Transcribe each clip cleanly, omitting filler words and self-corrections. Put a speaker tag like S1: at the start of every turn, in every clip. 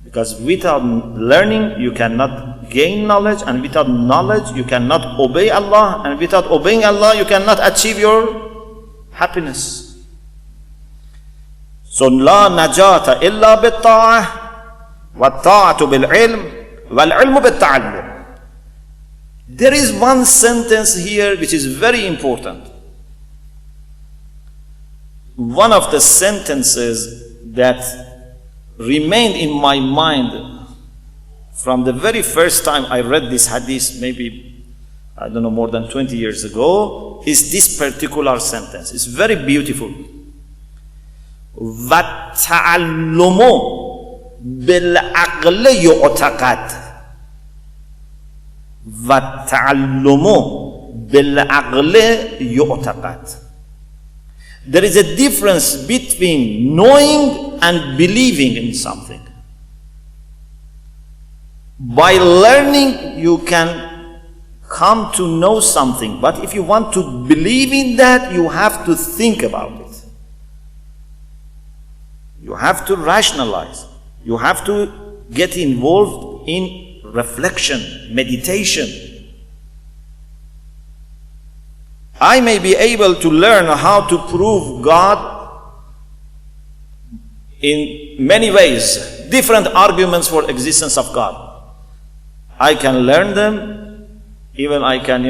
S1: Because without learning, you cannot gain knowledge, and without knowledge, you cannot obey Allah, and without obeying Allah, you cannot achieve your happiness. So, لا نجاة إلا بالطاعة والطاعة بالعلم والعلم بالتعلم. There is one sentence here which is very important. One of the sentences that remained in my mind from the very first time I read this hadith, maybe, I don't know, more than 20 years ago, is this particular sentence. It's very beautiful. وَالتَّعَلُّمُ بِالْعَقْلِ يُعْتَقَدْ وَالتَّعَلُّمُ بِالْعَقْلِ يُعْتَقَدْ. There is a difference between knowing and believing in something. By learning, you can come to know something, but if you want to believe in that, you have to think about it. You have to rationalize. You have to get involved in reflection, meditation. I may be able to learn how to prove God in many ways, different arguments for existence of God. I can learn them, even I can,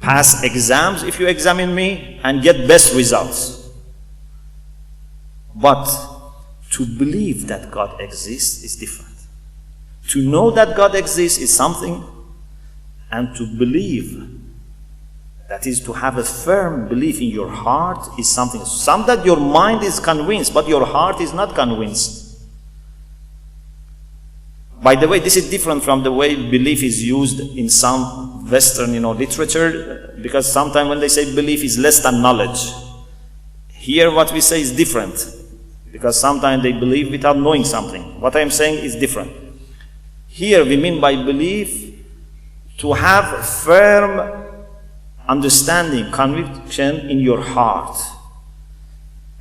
S1: pass exams if you examine me and get best results. But to believe that God exists is different. To know that God exists is something, and to believe, that is to have a firm belief in your heart, is something. Some that your mind is convinced, but your heart is not convinced. By the way, this is different from the way belief is used in some Western, literature, because sometimes when they say belief is less than knowledge, here what we say is different, because sometimes they believe without knowing something. What I am saying is different. Here we mean by belief to have firm understanding, conviction in your heart.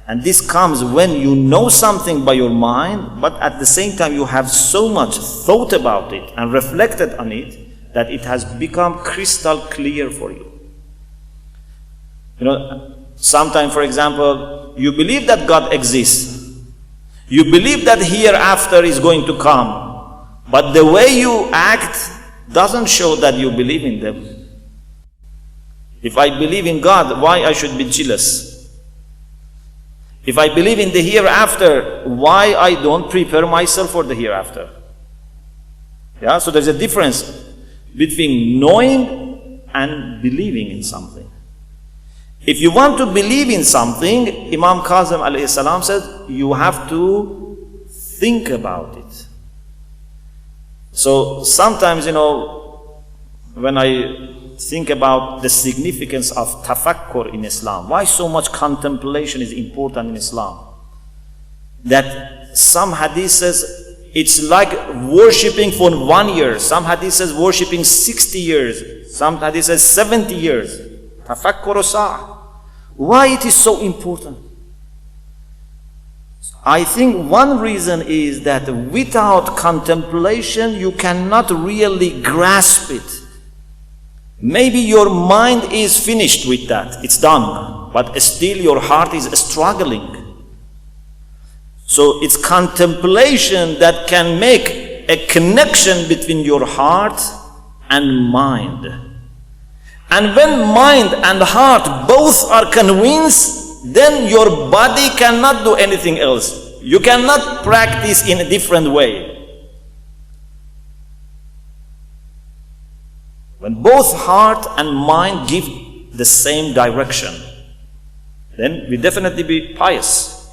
S1: And this comes when you know something by your mind, but at the same time you have so much thought about it and reflected on it that it has become crystal clear for you. Sometimes, for example, you believe that God exists. You believe that hereafter is going to come. But the way you act doesn't show that you believe in them. If I believe in God, why I should be jealous? If I believe in the hereafter, why I don't prepare myself for the hereafter? Yeah, so there's a difference between knowing and believing in something. If you want to believe in something, Imam Kazin alayhi salam said, you have to think about it. So sometimes, when I think about the significance of tafakkur in Islam, why so much contemplation is important in Islam, that some hadith says it's like worshipping for 1 year, some hadith says worshipping 60 years, some hadith says 70 years. Tafakkur sa'ah. Why it is so important? I think one reason is that without contemplation, you cannot really grasp it. Maybe your mind is finished with that, it's done, but still your heart is struggling. So it's contemplation that can make a connection between your heart and mind. And when mind and heart both are convinced, then your body cannot do anything else. You cannot practice in a different way. When both heart and mind give the same direction, then we definitely be pious.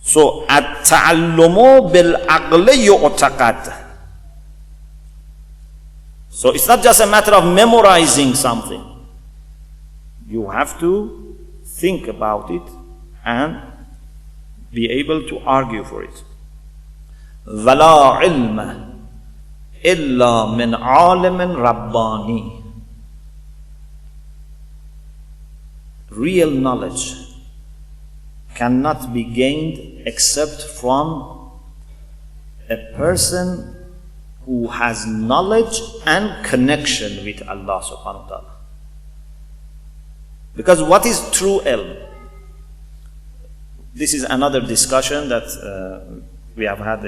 S1: So, at-ta'allumu bil-aqli yu'taqad. So it's not just a matter of memorizing something. You have to think about it and be able to argue for it. وَلَا عِلْمَ إِلَّا مِنْ عَالِمٍ رَبَّانِي. Real knowledge cannot be gained except from a person who has knowledge and connection with Allah subhanahu wa ta'ala. Because what is true ilm? This is another discussion that we have had,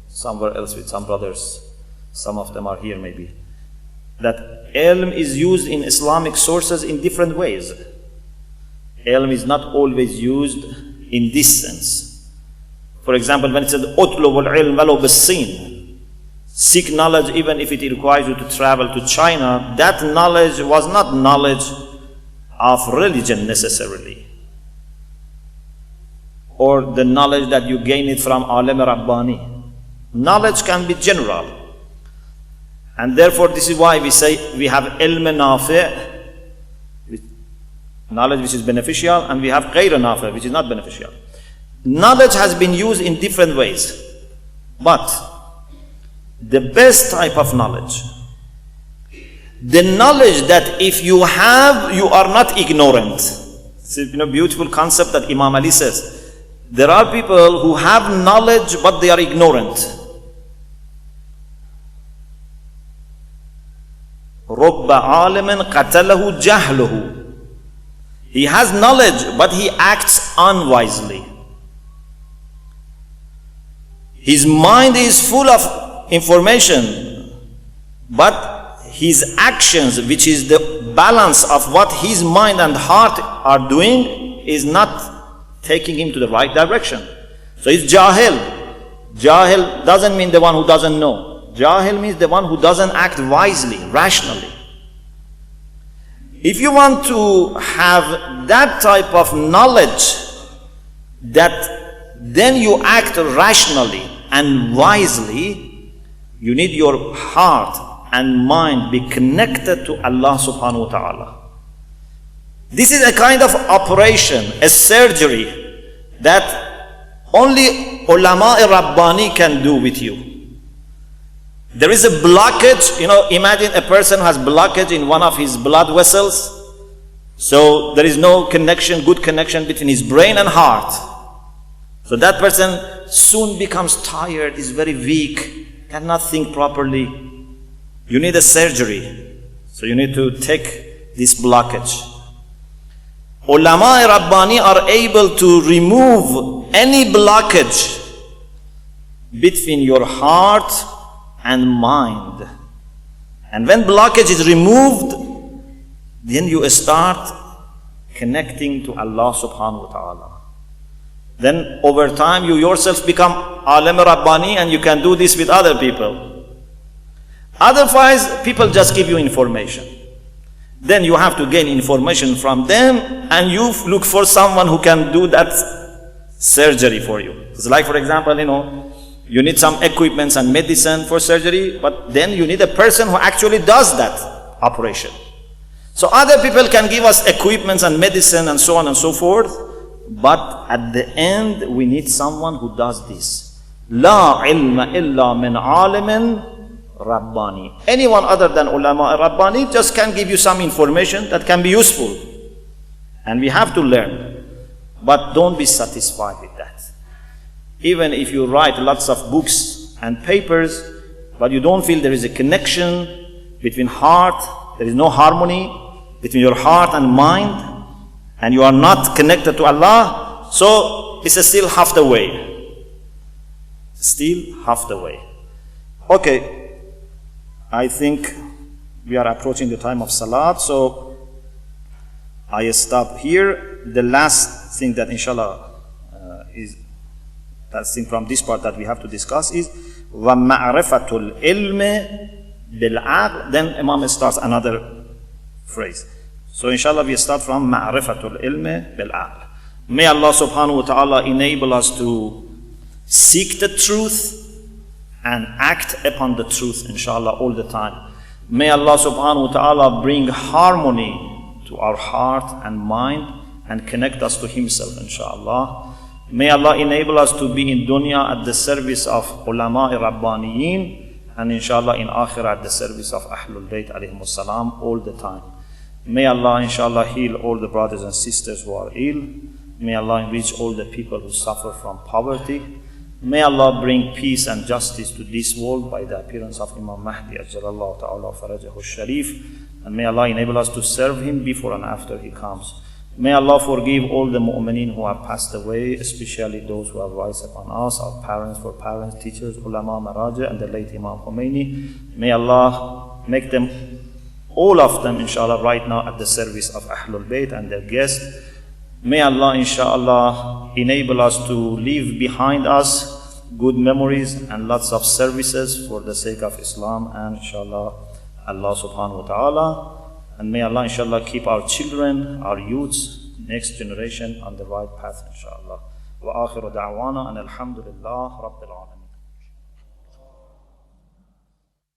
S1: somewhere else with some brothers. Some of them are here maybe. That ilm is used in Islamic sources in different ways. Ilm is not always used in this sense. For example, when it says "Utlubul ilm walau bis-Sin," seek knowledge even if it requires you to travel to China, that knowledge was not knowledge of religion necessarily, or the knowledge that you gain it from alim rabbani. Knowledge can be general, and therefore this is why we say we have ilm nafi', knowledge which is beneficial, and we have ghayr nafi', which is not beneficial. Knowledge has been used in different ways, but the best type of knowledge, the knowledge that if you have, you are not ignorant. It's a beautiful concept that Imam Ali says. There are people who have knowledge but they are ignorant. رُبَّ عَالِمٍ قَتَلَهُ جَهْلُهُ. He has knowledge but he acts unwisely. His mind is full of information, but his actions, which is the balance of what his mind and heart are doing, is not taking him to the right direction. So he's jahil. Jahil doesn't mean the one who doesn't know. Jahil means the one who doesn't act wisely, rationally. If you want to have that type of knowledge, that then you act rationally and wisely, you need your heart and mind be connected to Allah subhanahu wa ta'ala. This is a kind of operation, a surgery that only ulama rabbani can do with you. There is a blockage, imagine a person has blockage in one of his blood vessels. So there is no connection, good connection between his brain and heart. So that person soon becomes tired, is very weak, cannot think properly. You need a surgery. So you need to take this blockage. Ulama Rabbani are able to remove any blockage between your heart and mind. And when blockage is removed, then you start connecting to Allah subhanahu wa ta'ala. Then over time you yourself become alim rabbani and you can do this with other people. Otherwise, people just give you information. Then you have to gain information from them and you look for someone who can do that surgery for you. It's like, for example, you need some equipments and medicine for surgery, but then you need a person who actually does that operation. So other people can give us equipments and medicine and so on and so forth, but at the end we need someone who does this. La ilma illa min alimin rabbani. Anyone other than ulama rabbani just can give you some information that can be useful, and we have to learn. But don't be satisfied with that. Even if you write lots of books and papers, but you don't feel there is a connection between heart, there is no harmony between your heart and mind, and you are not connected to Allah, so it's still half the way. Still half the way. Okay, I think we are approaching the time of Salat, so I stop here. The last thing that inshallah is last thing from this part that we have to discuss is وَمَعْرِفَةُ الْإِلْمِ بِالْعَقْلِ. Then Imam starts another phrase. So inshallah we start from مَعْرِفَةُ الْإِلْمِ بِالْعَقْلِ. May Allah subhanahu wa ta'ala enable us to seek the truth and act upon the truth inshallah all the time. May Allah subhanahu wa ta'ala bring harmony to our heart and mind and connect us to Himself inshallah. May Allah enable us to be in dunya at the service of ulama rabbaniyin, and inshallah in akhirah at the service of Ahlul Bayt alayhimus salam all the time. May Allah inshallah heal all the brothers and sisters who are ill. May Allah enrich all the people who suffer from poverty. May Allah bring peace and justice to this world by the appearance of Imam Mahdi Ajjalallahu Ta'ala Farajahu Sharif. And may Allah enable us to serve him before and after he comes. May Allah forgive all the mu'mineen who have passed away, especially those who have rise upon us, our parents, teachers, ulama, maraja, and the late Imam Khomeini. May Allah make them, all of them, inshallah, right now at the service of Ahlul Bayt and their guests. May Allah, inshallah, enable us to leave behind us good memories and lots of services for the sake of Islam and, inshallah, Allah subhanahu wa ta'ala. And may Allah, inshallah, keep our children, our youths, next generation on the right path, inshallah. Wa akhiru da'wana and alhamdulillah rabbil alamin.